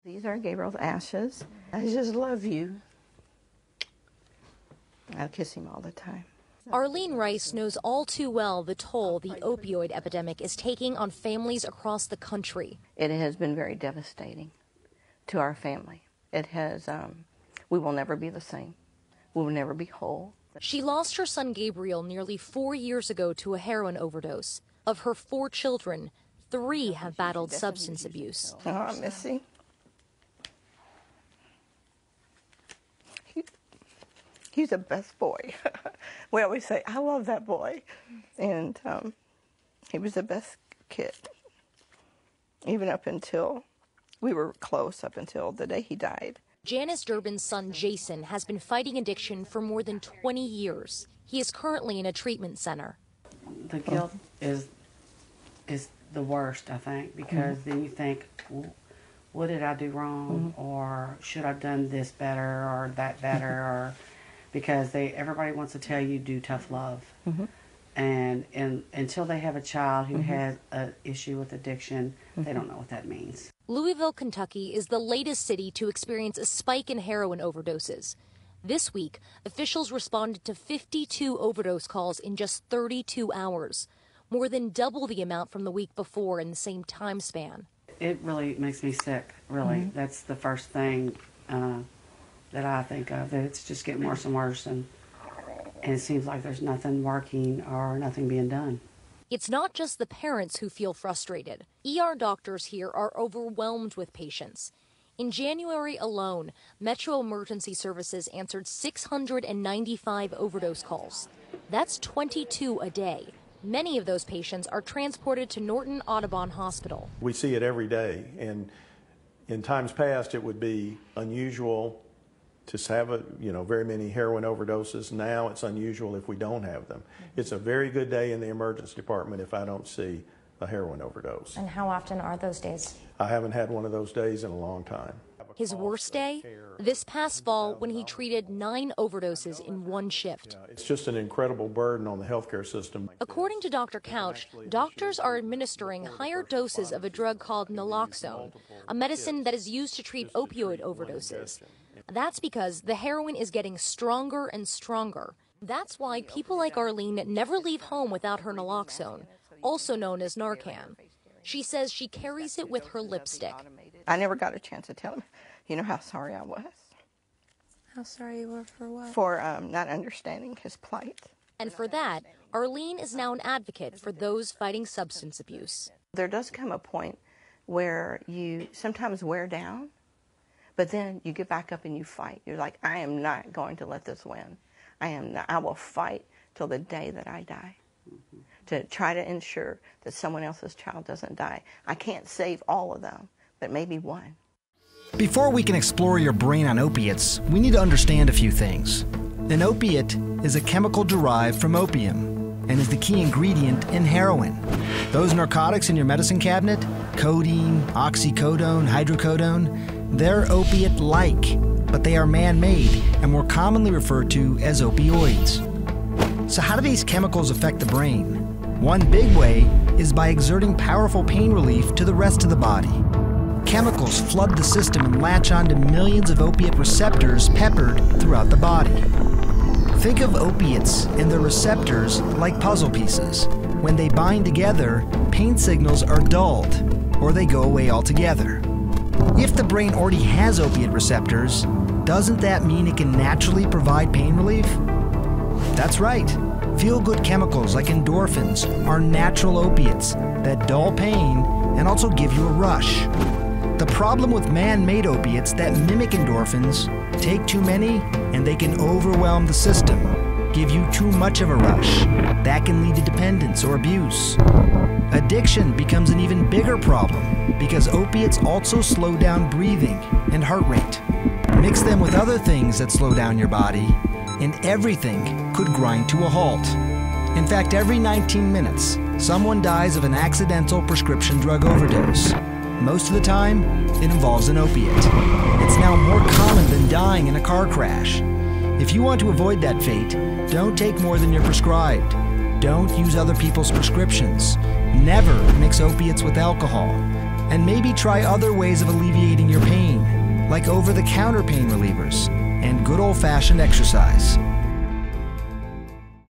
These are Gabriel's ashes. I just love you. I kiss him all the time. Arlene Rice knows all too well the toll the opioid epidemic is taking on families across the country. It has been very devastating to our family. It has, we will never be the same. We will never be whole. She lost her son Gabriel nearly 4 years ago to a heroin overdose. Of her 4 children, 3 have battled substance abuse. Oh, I miss him. He's the best boy. We always say, I love that boy. And he was the best kid. Even up until, we were close up until the day he died. Janice Durbin's son Jason has been fighting addiction for more than 20 years. He is currently in a treatment center. The guilt is the worst, I think, because then you think, well, what did I do wrong? Or should I have done this better or that better? Or because everybody wants to tell you do tough love. And until they have a child who has an issue with addiction, they don't know what that means. Louisville, Kentucky is the latest city to experience a spike in heroin overdoses. This week, officials responded to 52 overdose calls in just 32 hours, more than double the amount from the week before in the same time span. It really makes me sick, really. That's the first thing that I think of. It's just getting worse and worse, and it seems like there's nothing working or nothing being done. It's not just the parents who feel frustrated. ER doctors here are overwhelmed with patients. In January alone, Metro Emergency Services answered 695 overdose calls. That's 22 a day. Many of those patients are transported to Norton Audubon Hospital. We see it every day, and in times past it would be unusual to have very many heroin overdoses. Now it's unusual if we don't have them. It's a very good day in the emergency department if I don't see a heroin overdose. And how often are those days? I haven't had one of those days in a long time. His worst day? This past fall when he treated 9 overdoses in one shift. It's just an incredible burden on the healthcare system. According to Dr. Couch, doctors are administering higher doses of a drug called naloxone, a medicine that is used to treat opioid overdoses. That's because the heroin is getting stronger and stronger. That's why people like Arlene never leave home without her naloxone, also known as Narcan. She says she carries it with her lipstick. I never got a chance to tell him, how sorry I was. How sorry you were for what? For not understanding his plight. And for that, Arlene is now an advocate for those fighting substance abuse. There does come a point where you sometimes wear down, but then you get back up and you fight. You're like, I am not going to let this win. I will fight till the day that I die to try to ensure that someone else's child doesn't die. I can't save all of them, but maybe one. Before we can explore your brain on opiates, we need to understand a few things. An opiate is a chemical derived from opium and is the key ingredient in heroin. Those narcotics in your medicine cabinet, codeine, oxycodone, hydrocodone, they're opiate-like, but they are man-made and more commonly referred to as opioids. So how do these chemicals affect the brain? One big way is by exerting powerful pain relief to the rest of the body. Chemicals flood the system and latch onto millions of opiate receptors peppered throughout the body. Think of opiates and their receptors like puzzle pieces. When they bind together, pain signals are dulled, or they go away altogether. If the brain already has opiate receptors, doesn't that mean it can naturally provide pain relief? That's right. Feel-good chemicals like endorphins are natural opiates that dull pain and also give you a rush. The problem with man-made opiates that mimic endorphins, take too many and they can overwhelm the system, give you too much of a rush. That can lead to dependence or abuse. Addiction becomes an even bigger problem because opiates also slow down breathing and heart rate. Mix them with other things that slow down your body, and everything could grind to a halt. In fact, every 19 minutes, someone dies of an accidental prescription drug overdose. Most of the time, it involves an opiate. It's now more common than dying in a car crash. If you want to avoid that fate, don't take more than you're prescribed. Don't use other people's prescriptions. Never mix opiates with alcohol. And maybe try other ways of alleviating your pain. like over-the-counter pain relievers and good old-fashioned exercise.